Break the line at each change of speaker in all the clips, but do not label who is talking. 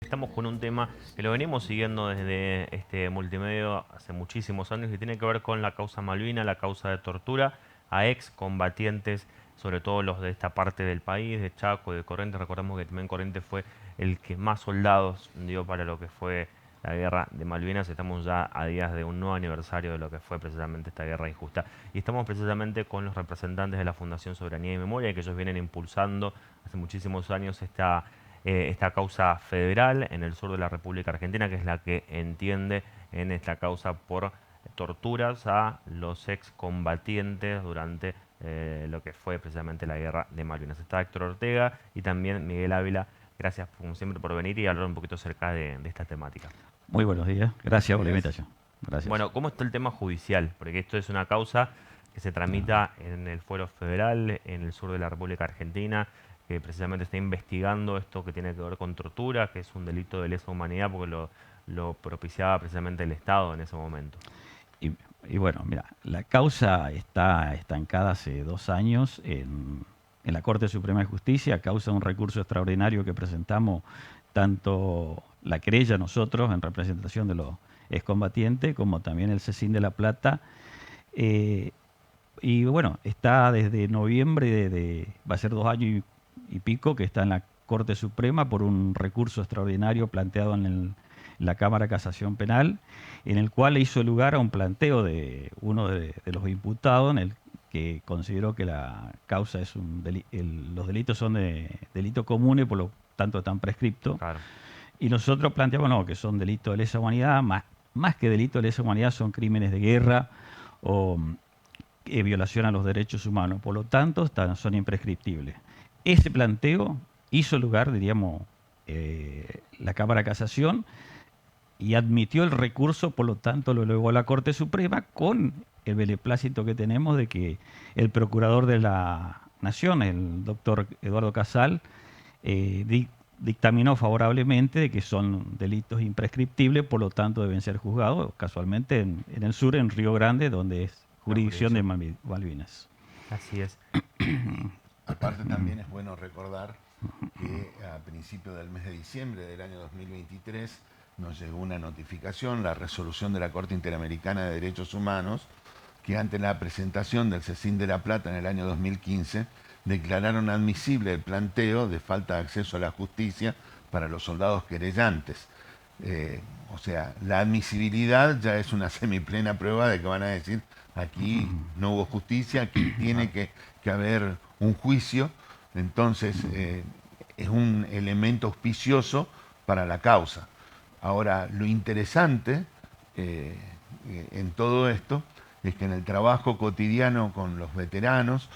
estamos con un tema que lo venimos siguiendo desde este multimedio hace muchísimos años y tiene que ver con la causa Malvina, la causa de tortura a ex combatientes, sobre todo los de esta parte del país, de Chaco, de Corrientes. Recordemos que también Corrientes fue el que más soldados dio para lo que fue la guerra de Malvinas. Estamos ya a días de un nuevo aniversario de lo que fue precisamente esta guerra injusta. Y estamos precisamente con los representantes de la Fundación Soberanía y Memoria, que ellos vienen impulsando hace muchísimos años esta causa federal en el sur de la República Argentina, que es la que entiende en esta causa por torturas a los excombatientes durante lo que fue precisamente la guerra de Malvinas. Está Héctor Ortega y también Miguel Ávila. Gracias como siempre por venir y hablar un poquito acerca de esta temática.
Muy buenos días. Gracias por la
Días.
invitación. Gracias.
Bueno, ¿cómo está el tema judicial? Porque esto es una causa que se tramita en el fuero federal, en el sur de la República Argentina, que precisamente está investigando esto que tiene que ver con tortura, que es un delito de lesa humanidad porque lo propiciaba precisamente el Estado en ese momento.
Y, y bueno, mira, la causa está estancada hace 2 años en la Corte Suprema de Justicia a causa de un recurso extraordinario que presentamos tanto la querella nosotros en representación de los excombatientes como también el CECIN de La Plata. Eh, y bueno, está desde noviembre va a ser 2 años y pico que está en la Corte Suprema por un recurso extraordinario planteado en la Cámara de Casación Penal, en el cual hizo lugar a un planteo de uno de los imputados, en el que consideró que la causa es los delitos son de delitos comunes, por lo tanto están prescriptos.
Claro.
Y nosotros planteamos no, que son delitos de lesa humanidad, más que delitos de lesa humanidad son crímenes de guerra o violación a los derechos humanos, por lo tanto son imprescriptibles. Ese planteo hizo lugar, diríamos, la Cámara de Casación y admitió el recurso, por lo tanto lo elevó a la Corte Suprema con el beneplácito que tenemos de que el procurador de la Nación, el doctor Eduardo Casal, dictaminó favorablemente de que son delitos imprescriptibles, por lo tanto deben ser juzgados casualmente en el sur, en Río Grande, donde es
La
jurisdicción de
jurisdicción.
Malvinas.
Así es.
Y aparte también es bueno recordar que a principios del mes de diciembre del año 2023 nos llegó una notificación, la resolución de la Corte Interamericana de Derechos Humanos, que ante la presentación del CECIN de La Plata en el año 2015 declararon admisible el planteo de falta de acceso a la justicia para los soldados querellantes. O sea, la admisibilidad ya es una semiplena prueba de que van a decir aquí no hubo justicia, aquí tiene que haber un juicio. Entonces es un elemento auspicioso para la causa. Ahora, lo interesante en todo esto es que en el trabajo cotidiano con los veteranos,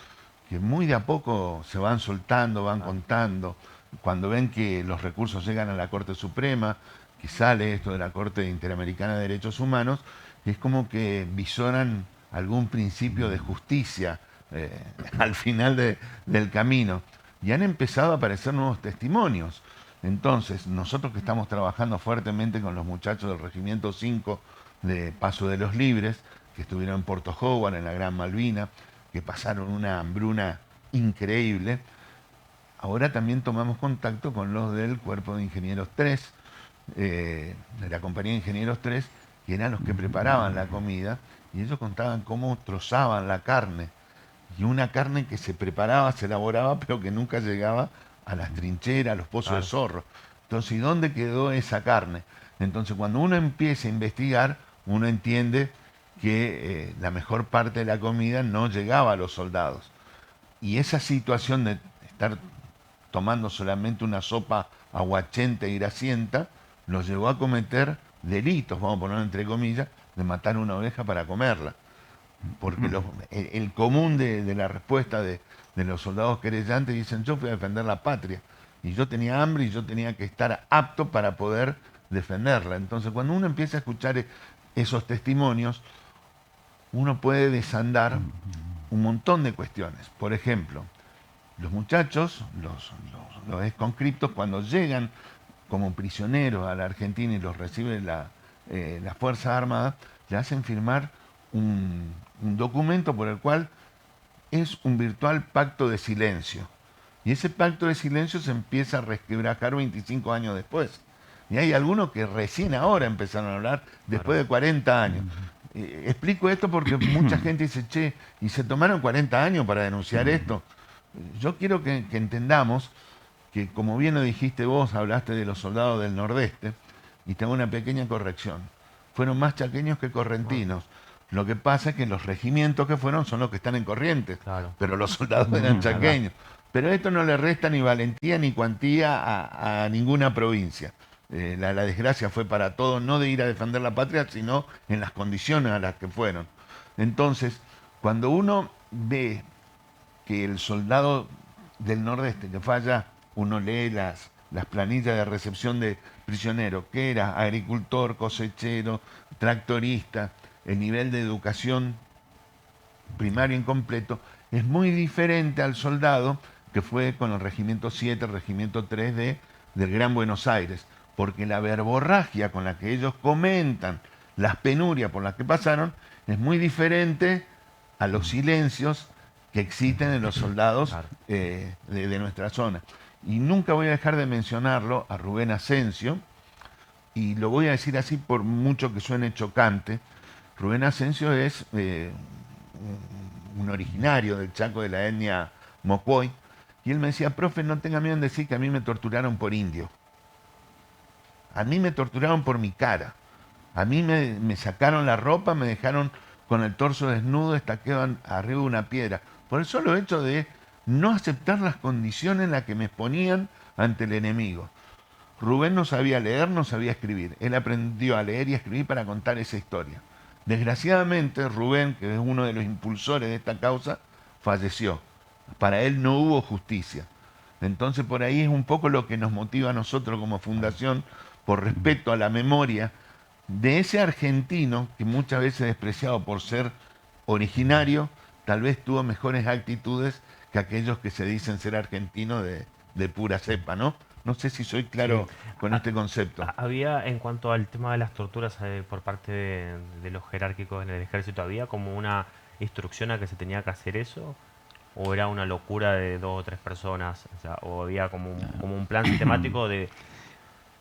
que muy de a poco se van soltando, van
Claro.
contando, cuando ven que los recursos llegan a la Corte Suprema, que sale esto de la Corte Interamericana de Derechos Humanos, es como que visoran algún principio de justicia al final del camino. Y han empezado a aparecer nuevos testimonios. Entonces, nosotros que estamos trabajando fuertemente con los muchachos del Regimiento 5 de Paso de los Libres, que estuvieron en Puerto Howard, en la Gran Malvina, que pasaron una hambruna increíble, ahora también tomamos contacto con los del Cuerpo de Ingenieros 3, de la compañía de Ingenieros 3, que eran los que preparaban la comida, y ellos contaban cómo trozaban la carne, y una carne que se preparaba, se elaboraba, pero que nunca llegaba a las trincheras, a los pozos de
Claro.
zorro. Entonces, ¿y dónde quedó esa carne? Entonces, cuando uno empieza a investigar, uno entiende que la mejor parte de la comida no llegaba a los soldados. Y esa situación de estar tomando solamente una sopa aguachenta y grasienta, los llevó a cometer delitos, vamos a ponerlo entre comillas, de matar una oveja para comerla. Porque el común de la respuesta de los soldados querellantes dicen, yo fui a defender la patria, y yo tenía hambre y yo tenía que estar apto para poder defenderla. Entonces, cuando uno empieza a escuchar esos testimonios, uno puede desandar un montón de cuestiones. Por ejemplo, los muchachos, los exconscriptos, cuando llegan como prisioneros a la Argentina y los recibe la Fuerza Armada, le hacen firmar un documento por el cual es un virtual pacto de silencio. Y ese pacto de silencio se empieza a resquebrajar 25 años después. y hay algunos que recién ahora empezaron a hablar, después de 40 años. Explico esto porque mucha gente dice, che, ¿y se tomaron 40 años para denunciar esto? Yo quiero que entendamos que, como bien lo dijiste vos, hablaste de los soldados del Nordeste, y tengo una pequeña corrección. Fueron más chaqueños que correntinos. Lo que pasa es que los regimientos que fueron son los que están en Corrientes,
Claro.
pero los soldados eran chaqueños. Pero esto no le resta ni valentía ni cuantía a ninguna provincia. La desgracia fue para todos, no de ir a defender la patria, sino en las condiciones a las que fueron. Entonces, cuando uno ve que el soldado del Nordeste que falla, uno lee las planillas de recepción de prisioneros, que era agricultor, cosechero, tractorista, el nivel de educación primario incompleto, es muy diferente al soldado que fue con el Regimiento 7, el Regimiento 3 del Gran Buenos Aires, porque la verborragia con la que ellos comentan las penurias por las que pasaron es muy diferente a los silencios que existen en los soldados de nuestra zona. Y nunca voy a dejar de mencionarlo a Rubén Asensio, y lo voy a decir así por mucho que suene chocante. Rubén Asensio es un originario del Chaco, de la etnia Mocoy, y él me decía, profe, no tenga miedo en decir que a mí me torturaron por indio. A mí me torturaron por mi cara. A mí me sacaron la ropa, me dejaron con el torso desnudo, estaqueaban arriba de una piedra. Por el solo hecho de no aceptar las condiciones en las que me exponían ante el enemigo. Rubén no sabía leer, no sabía escribir. Él aprendió a leer y a escribir para contar esa historia. Desgraciadamente, Rubén, que es uno de los impulsores de esta causa, falleció. Para él no hubo justicia. Entonces, por ahí es un poco lo que nos motiva a nosotros como fundación, por respeto a la memoria de ese argentino que muchas veces despreciado por ser originario, tal vez tuvo mejores actitudes que aquellos que se dicen ser argentinos de pura cepa, ¿no? No sé si soy claro con este concepto.
Había, en cuanto al tema de las torturas por parte de los jerárquicos en el ejército, ¿había como una instrucción a que se tenía que hacer eso? ¿O era una locura de 2 o 3 personas? O sea, ¿o había como un plan sistemático de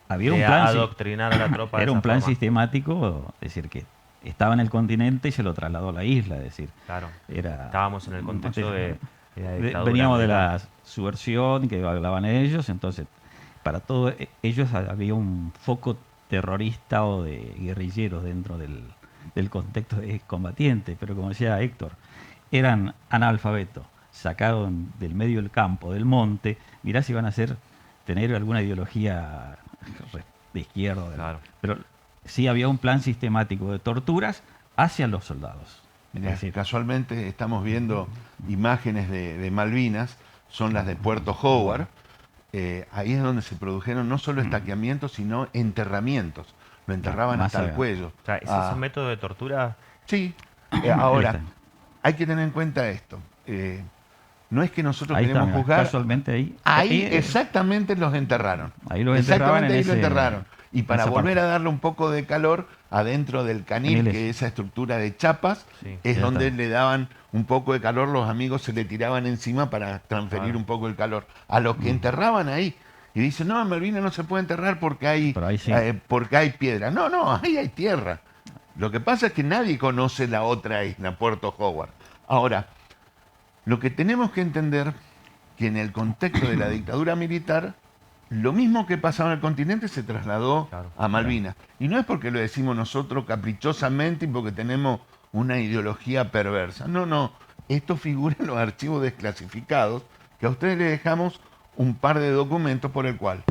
Había un plan,
adoctrinar a la tropa de
era
esa
un plan
forma?
sistemático, es decir, que estaba en el continente y se lo trasladó a la isla, es decir,
Claro.
era,
Estábamos en el contexto de la dictadura
veníamos de
militar.
la subversión que hablaban ellos, entonces para todos ellos había un foco terrorista o de guerrilleros dentro del contexto de combatientes, pero como decía Héctor, eran analfabetos, sacados del medio del campo, del monte, mirá si van a tener alguna ideología de izquierda,
Claro.
pero sí había un plan sistemático de torturas hacia los soldados. Es
Mirá,
decir,
casualmente estamos viendo imágenes de Malvinas, son las de Puerto Howard. Ahí es donde se produjeron no solo estaqueamientos, sino enterramientos. Lo enterraban
Más
hasta el
allá.
cuello.
O sea, ese método de tortura.
Sí,
Ahí
ahora,
está.
hay que tener en cuenta esto. No es que nosotros
Ahí
queremos
está, mirá,
juzgar.
casualmente ahí.
Ahí exactamente los enterraron.
Ahí los enterraban
Exactamente
en
ahí lo
ese-
enterraron. Y para
esa
volver
parte.
a darle un poco de calor adentro del canil,
Caniles.
que es esa estructura de chapas,
Sí,
es
ya
donde
está.
le daban un poco de calor, los amigos se le tiraban encima para transferir
Claro.
un poco el calor. A los que enterraban ahí. Y dicen, no, en Malvinas no se puede enterrar porque hay,
Pero ahí sí.
porque hay piedra. No, no, ahí hay tierra. Lo que pasa es que nadie conoce la otra isla, Puerto Howard. Ahora, lo que tenemos que entender que en el contexto de la dictadura militar, lo mismo que pasaba en el continente se trasladó
Claro.
a Malvinas. Y no es porque lo decimos nosotros caprichosamente y porque tenemos una ideología perversa. No, no. Esto figura en los archivos desclasificados, que a ustedes les dejamos un par de documentos por el cual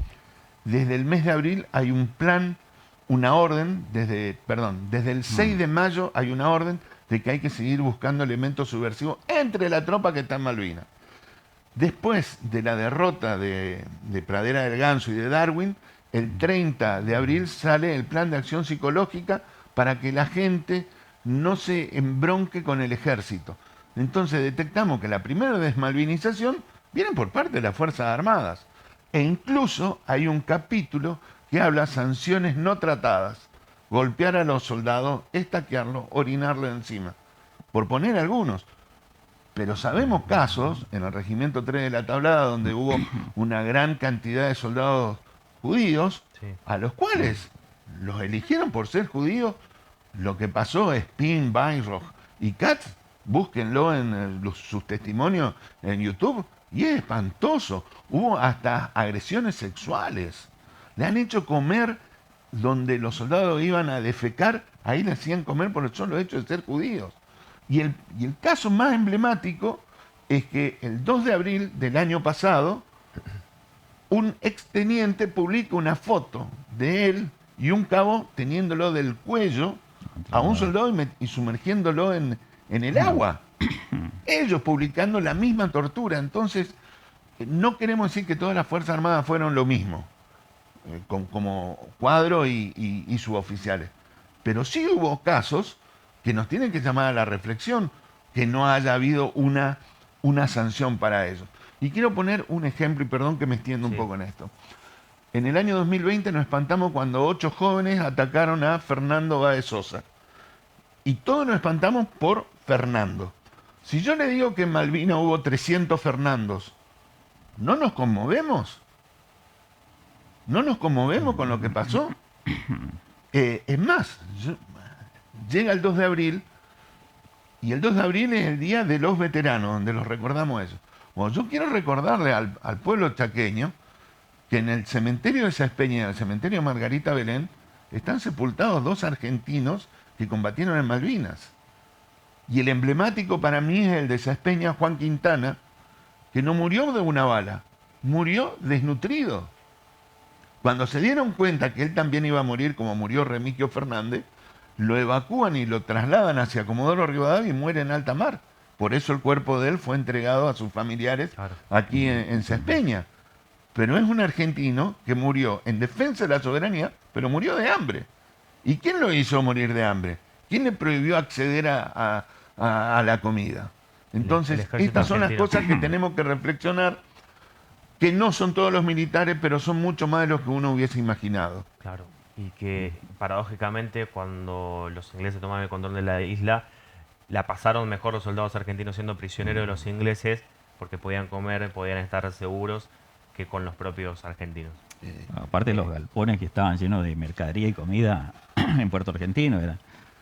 desde el mes de abril hay un plan, una orden, desde el 6 de mayo hay una orden de que hay que seguir buscando elementos subversivos entre la tropa que está en Malvinas. Después de la derrota de Pradera del Ganso y de Darwin, el 30 de abril sale el plan de acción psicológica para que la gente no se embronque con el ejército. Entonces detectamos que la primera desmalvinización viene por parte de las Fuerzas Armadas. E incluso hay un capítulo que habla sanciones no tratadas. Golpear a los soldados, estaquearlos, orinarle encima. Por poner algunos. Pero sabemos casos, en el Regimiento 3 de la Tablada, donde hubo una gran cantidad de soldados judíos,
Sí.
a los cuales los eligieron por ser judíos. Lo que pasó, Spin, Weinroch y Katz, búsquenlo en sus testimonios en YouTube, y es espantoso. Hubo hasta agresiones sexuales. Le han hecho comer donde los soldados iban a defecar, ahí le hacían comer por el solo hecho de ser judíos. Y el caso más emblemático es que el 2 de abril del año pasado, un exteniente publica una foto de él y un cabo teniéndolo del cuello a un soldado y sumergiéndolo en el agua. Ellos publicando la misma tortura. Entonces, no queremos decir que todas las Fuerzas Armadas fueron lo mismo, como cuadro y suboficiales. Pero sí hubo casos que nos tienen que llamar a la reflexión, que no haya habido una sanción para ellos. Y quiero poner un ejemplo, y perdón que me extiendo un poco en esto. En el año 2020 nos espantamos cuando 8 jóvenes atacaron a Fernando Báez Sosa. Y todos nos espantamos por Fernando. Si yo le digo que en Malvinas hubo 300 Fernandos, ¿no nos conmovemos? ¿No nos conmovemos con lo que pasó? Es más, llega el 2 de abril, y el 2 de abril es el día de los veteranos, donde los recordamos eso. Bueno, yo quiero recordarle al pueblo chaqueño que en el cementerio de Saespeña y en el cementerio Margarita Belén están sepultados 2 argentinos que combatieron en Malvinas. Y el emblemático para mí es el de Saespeña, Juan Quintana, que no murió de una bala, murió desnutrido. Cuando se dieron cuenta que él también iba a morir, como murió Remigio Fernández, lo evacúan y lo trasladan hacia Comodoro Rivadavia y muere en alta mar. Por eso el cuerpo de él fue entregado a sus familiares aquí en Saespeña. Pero es un argentino que murió en defensa de la soberanía, pero murió de hambre. ¿Y quién lo hizo morir de hambre? ¿Quién le prohibió acceder a la comida? Entonces, estas son las cosas que tenemos que reflexionar, que no son todos los militares, pero son mucho más de los que uno hubiese imaginado.
Claro, y que paradójicamente cuando los ingleses tomaron el control de la isla, la pasaron mejor los soldados argentinos siendo prisioneros de los ingleses, porque podían comer, podían estar seguros, que con los propios argentinos.
Aparte los galpones que estaban llenos de mercadería y comida en Puerto Argentino,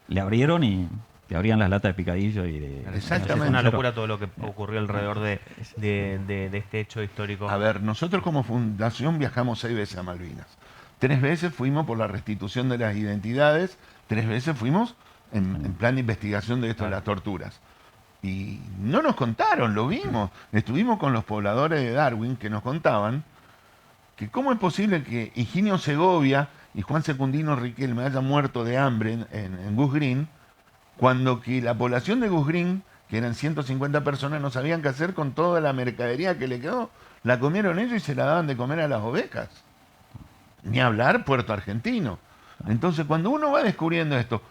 le abrieron y te abrían las latas de picadillo y de...
Exactamente.
Es una locura todo lo que ocurrió alrededor de este hecho histórico.
A ver, nosotros como fundación viajamos 6 veces a Malvinas. 3 veces fuimos por la restitución de las identidades, 3 veces fuimos en plan de investigación de esto de las torturas. Y no nos contaron, lo vimos. Estuvimos con los pobladores de Darwin que nos contaban que cómo es posible que Higinio Segovia y Juan Secundino Riquelme hayan muerto de hambre en Goose Green, cuando que la población de Goose Green, que eran 150 personas, no sabían qué hacer con toda la mercadería que le quedó. La comieron ellos y se la daban de comer a las ovejas. Ni hablar Puerto Argentino. Entonces, cuando uno va descubriendo esto,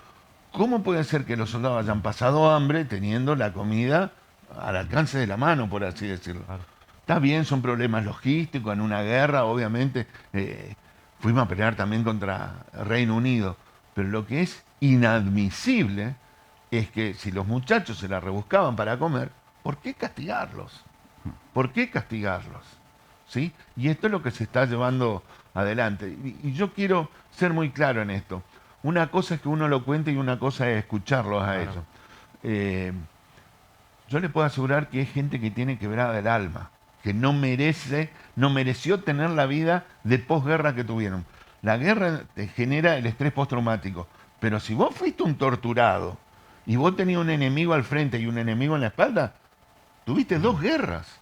¿cómo puede ser que los soldados hayan pasado hambre teniendo la comida al alcance de la mano, por así decirlo?
Claro.
Está bien, son problemas logísticos, en una guerra, obviamente, fuimos a pelear también contra Reino Unido, pero lo que es inadmisible es que si los muchachos se la rebuscaban para comer, ¿por qué castigarlos? ¿Por qué castigarlos? ¿Sí? Y esto es lo que se está llevando adelante. Y yo quiero ser muy claro en esto. Una cosa es que uno lo cuente y una cosa es escucharlos a ellos. Yo le puedo asegurar que hay gente que tiene quebrada el alma, que no mereció tener la vida de posguerra que tuvieron. La guerra te genera el estrés postraumático, pero si vos fuiste un torturado y vos tenías un enemigo al frente y un enemigo en la espalda, tuviste 2 guerras.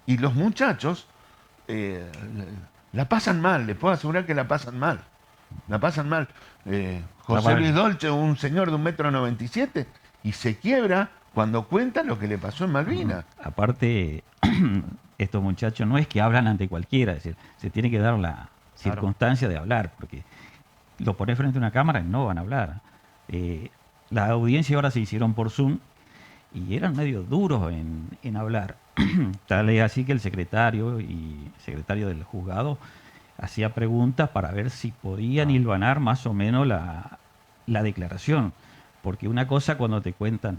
Y los muchachos la pasan mal, les puedo asegurar que la pasan mal. La pasan mal. José Luis Dolce, un señor de 1,97 m, y se quiebra cuando cuenta lo que le pasó en Malvinas.
Aparte, estos muchachos no es que hablan ante cualquiera, es decir, se tiene que dar la circunstancia de hablar, porque los pones frente a una cámara y no van a hablar. Las audiencias ahora se hicieron por Zoom y eran medio duros en hablar. Tal es así que el secretario del juzgado hacía preguntas para ver si podían hilvanar más o menos la declaración. Porque una cosa cuando te cuentan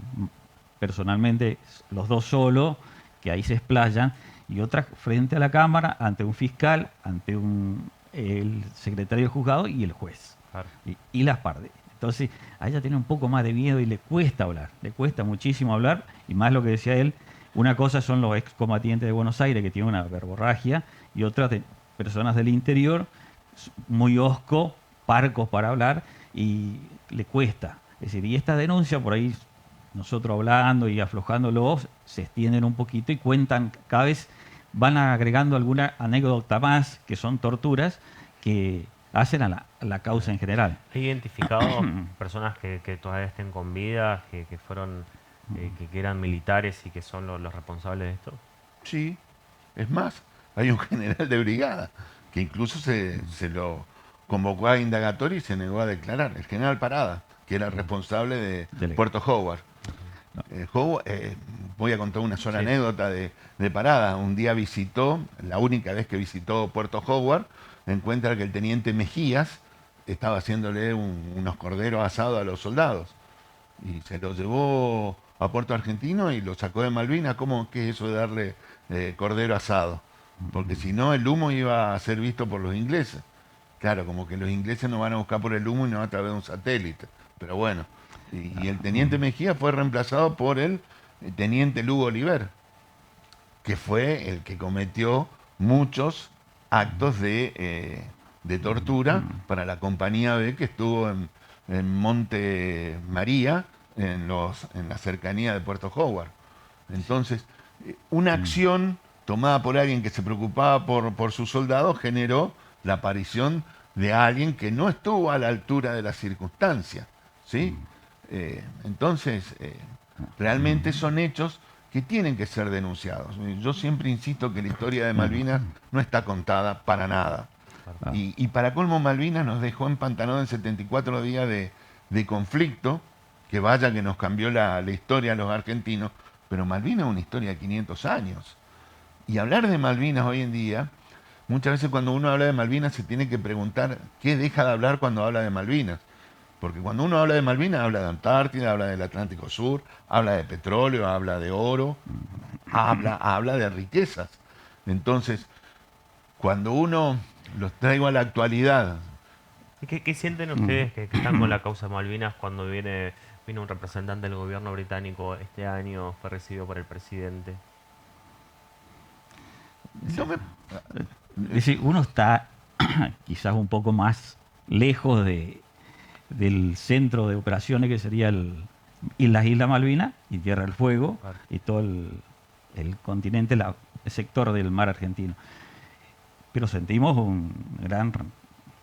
personalmente los dos solos, que ahí se explayan, y otra frente a la cámara, ante un fiscal, ante un el secretario del juzgado y el juez.
Claro.
Y las partes. Entonces, a ella tiene un poco más de miedo y le cuesta hablar, le cuesta muchísimo hablar, y más lo que decía él, una cosa son los excombatientes de Buenos Aires que tienen una verborragia, y otras de personas del interior, muy hosco, parcos para hablar, y le cuesta. Es decir, y esta denuncia por ahí, nosotros hablando y aflojándolo, se extienden un poquito y cuentan, cada vez van agregando alguna anécdota más, que son torturas, que hacen a la causa en general.
¿He identificado personas que todavía estén con vida, que fueron, que eran militares y que son los responsables de esto?
Sí, es más, hay un general de brigada que incluso se lo convocó a indagatorio y se negó a declarar, el general Parada, que era el responsable de Puerto Howard. Voy a contar una sola
Sí.
anécdota de Parada. Un día visitó, la única vez que visitó Puerto Howard, encuentra que el teniente Mejías estaba haciéndole unos corderos asados a los soldados. Y se los llevó a Puerto Argentino y lo sacó de Malvinas. ¿Cómo que es eso de darle cordero asado? Porque si no, el humo iba a ser visto por los ingleses. Claro, como que los ingleses nos van a buscar por el humo y no a través de un satélite. Pero bueno, y el teniente Mejía fue reemplazado por el teniente Lugo Oliver, que fue el que cometió muchos actos de tortura para la compañía B que estuvo en Monte María, en la cercanía de Puerto Howard. Entonces, una acción tomada por alguien que se preocupaba por sus soldados generó la aparición de alguien que no estuvo a la altura de las circunstancias, ¿sí? Entonces, realmente son hechos que tienen que ser denunciados. Yo siempre insisto que la historia de Malvinas no está contada para nada. Y para colmo, Malvinas nos dejó empantanados en 74 días de conflicto, que vaya que nos cambió la historia a los argentinos, pero Malvinas es una historia de 500 años. Y hablar de Malvinas hoy en día, muchas veces cuando uno habla de Malvinas se tiene que preguntar qué deja de hablar cuando habla de Malvinas. Porque cuando uno habla de Malvinas, habla de Antártida, habla del Atlántico Sur, habla de petróleo, habla de oro, habla de riquezas. Entonces, cuando uno los traigo a la actualidad.
¿Y qué sienten ustedes que están con la causa Malvinas cuando viene un representante del gobierno británico este año, fue recibido por el presidente?
No me-
Es decir, uno está quizás un poco más lejos del centro de operaciones que sería las Islas Malvinas y Tierra del Fuego,
Claro.
y todo el continente, el sector del mar argentino. Pero sentimos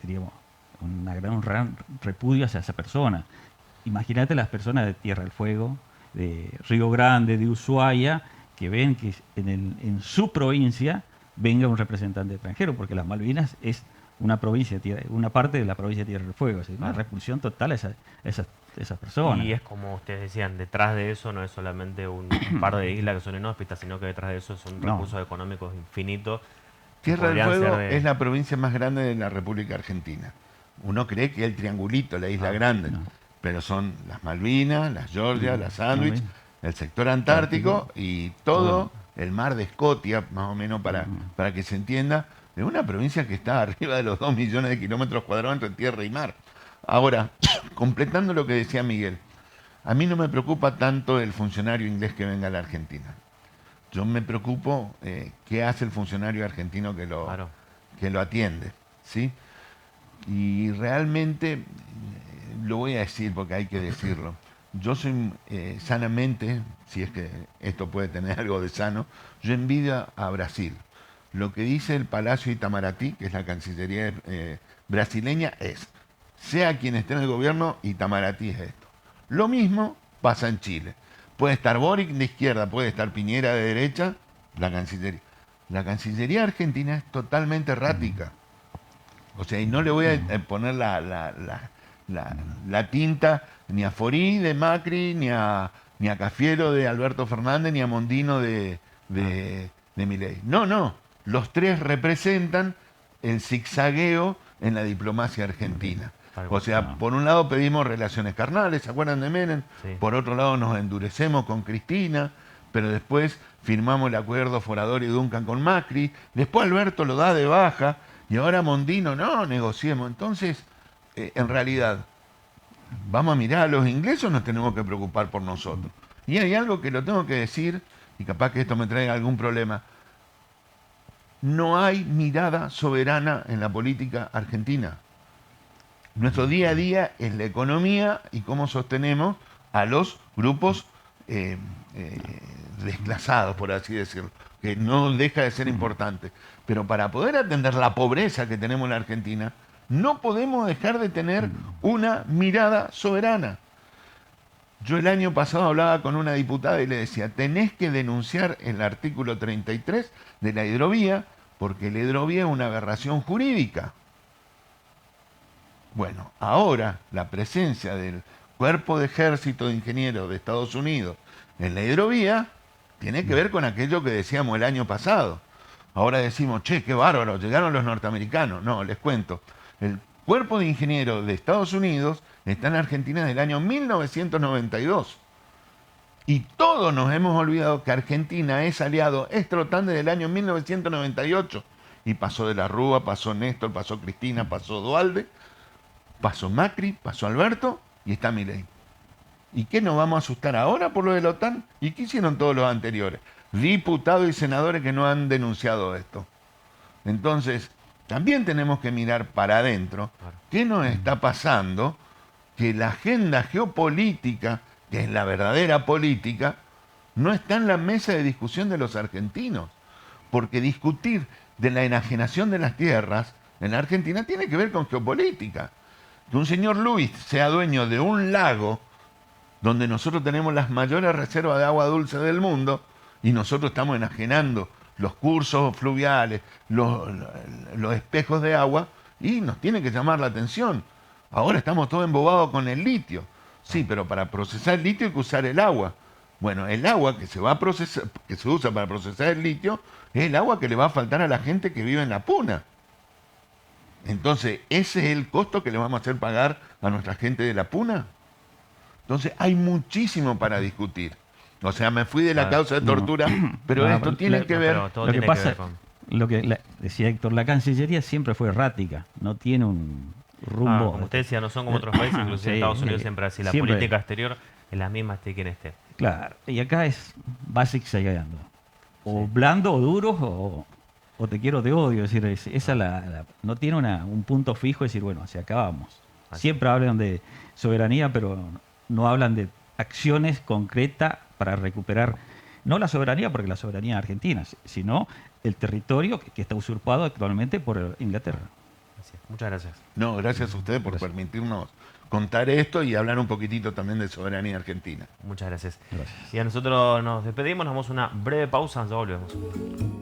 diríamos, un gran repudio hacia esa persona. Imagínate las personas de Tierra del Fuego, de Río Grande, de Ushuaia, que ven que en su provincia venga un representante extranjero, porque las Malvinas es una provincia, una parte de la provincia de Tierra del Fuego, es una repulsión total a esas personas.
Y es como ustedes decían, detrás de eso no es solamente un par de islas que son inhóspitas, sino que detrás de eso son recursos económicos infinitos.
Tierra del Fuego es la provincia más grande de la República Argentina. Uno cree que es el triangulito, la isla grande, pero son las Malvinas, las Georgias, las Sandwich, el sector antártico y todo el mar de Scotia, más o menos para que se entienda, de una provincia que está arriba de los 2 millones de kilómetros cuadrados entre tierra y mar. Ahora, completando lo que decía Miguel, a mí no me preocupa tanto el funcionario inglés que venga a la Argentina. Yo me preocupo qué hace el funcionario argentino que lo atiende, ¿sí? Y realmente, lo voy a decir porque hay que decirlo, yo soy sanamente, si es que esto puede tener algo de sano, yo envidio a Brasil. Lo que dice el Palacio Itamaraty, que es la Cancillería brasileña, es, sea quien esté en el gobierno, Itamaraty es esto. Lo mismo pasa en Chile. Puede estar Boric de izquierda, puede estar Piñera de derecha, la Cancillería. La Cancillería argentina es totalmente errática. O sea, y no le voy a poner la tinta ni a Forí de Macri, ni a Cafiero de Alberto Fernández, ni a Mondino de Milei. No. Los tres representan el zigzagueo en la diplomacia argentina. O sea, por un lado pedimos relaciones carnales, ¿se acuerdan de Menem?
Sí.
Por otro lado nos endurecemos con Cristina, pero después firmamos el acuerdo Forador y Duncan con Macri. Después Alberto lo da de baja Y ahora Mondino, no, negociemos. Entonces, en realidad, ¿vamos a mirar a los ingleses o nos tenemos que preocupar por nosotros? Y hay algo que lo tengo que decir, y capaz que esto me traiga algún problema. No hay mirada soberana en la política argentina. Nuestro día a día es la economía y cómo sostenemos a los grupos desclasados, por así decirlo, que no deja de ser importante. Pero para poder atender la pobreza que tenemos en la Argentina, no podemos dejar de tener una mirada soberana. Yo el año pasado hablaba con una diputada y le decía, tenés que denunciar el artículo 33 de la hidrovía, porque la hidrovía es una aberración jurídica. Bueno, ahora la presencia del Cuerpo de Ejército de Ingenieros de Estados Unidos en la hidrovía tiene que ver con aquello que decíamos el año pasado. Ahora decimos, che, qué bárbaro, llegaron los norteamericanos. No, les cuento. El Cuerpo de Ingenieros de Estados Unidos está en Argentina desde el año 1992. Y todos nos hemos olvidado que Argentina es aliado Estrotán desde el año 1998. Y pasó de la Rúa, pasó Néstor, pasó Cristina, pasó Dualde, pasó Macri, pasó Alberto y está Milei. ¿Y qué nos vamos a asustar ahora por lo de la OTAN? ¿Y qué hicieron todos los anteriores? Diputados y senadores que no han denunciado esto. Entonces, también tenemos que mirar para adentro qué nos está pasando, que la agenda geopolítica, que es la verdadera política, no está en la mesa de discusión de los argentinos. Porque discutir de la enajenación de las tierras en la Argentina tiene que ver con geopolítica. Que un señor Luis sea dueño de un lago donde nosotros tenemos las mayores reservas de agua dulce del mundo y nosotros estamos enajenando los cursos fluviales, los espejos de agua, y nos tiene que llamar la atención. Ahora estamos todos embobados con el litio. Sí, pero para procesar el litio hay que usar el agua. Bueno, el agua que se va a procesar, que se usa para procesar el litio, es el agua que le va a faltar a la gente que vive en la puna. Entonces, ¿ese es el costo que le vamos a hacer pagar a nuestra gente de la puna? Entonces, hay muchísimo para discutir. O sea, me fui de la causa de tortura, pero esto tiene que ver...
Pero todo
Lo que
tiene
pasa,
que ver con...
decía Héctor, la Cancillería siempre fue errática, no tiene un rumbo.
como usted decía, no son como otros países, inclusive
Sí,
Estados Unidos siempre así. La
siempre.
política exterior es la misma, esté quien esté.
Claro, y acá es basic llegando. O blando o duro o te quiero, te odio. Es decir, esa no tiene un punto fijo, es decir, bueno, hacia acá vamos.
Así.
Siempre hablan de soberanía, pero no hablan de acciones concretas para recuperar, no la soberanía, porque la soberanía es argentina, sino el territorio que está usurpado actualmente por Inglaterra.
Así es. Muchas gracias.
No, gracias a ustedes por permitirnos contar esto y hablar un poquitito también de soberanía argentina.
Muchas gracias.
Gracias.
Y a nosotros nos despedimos, nos damos una breve pausa, ya volvemos.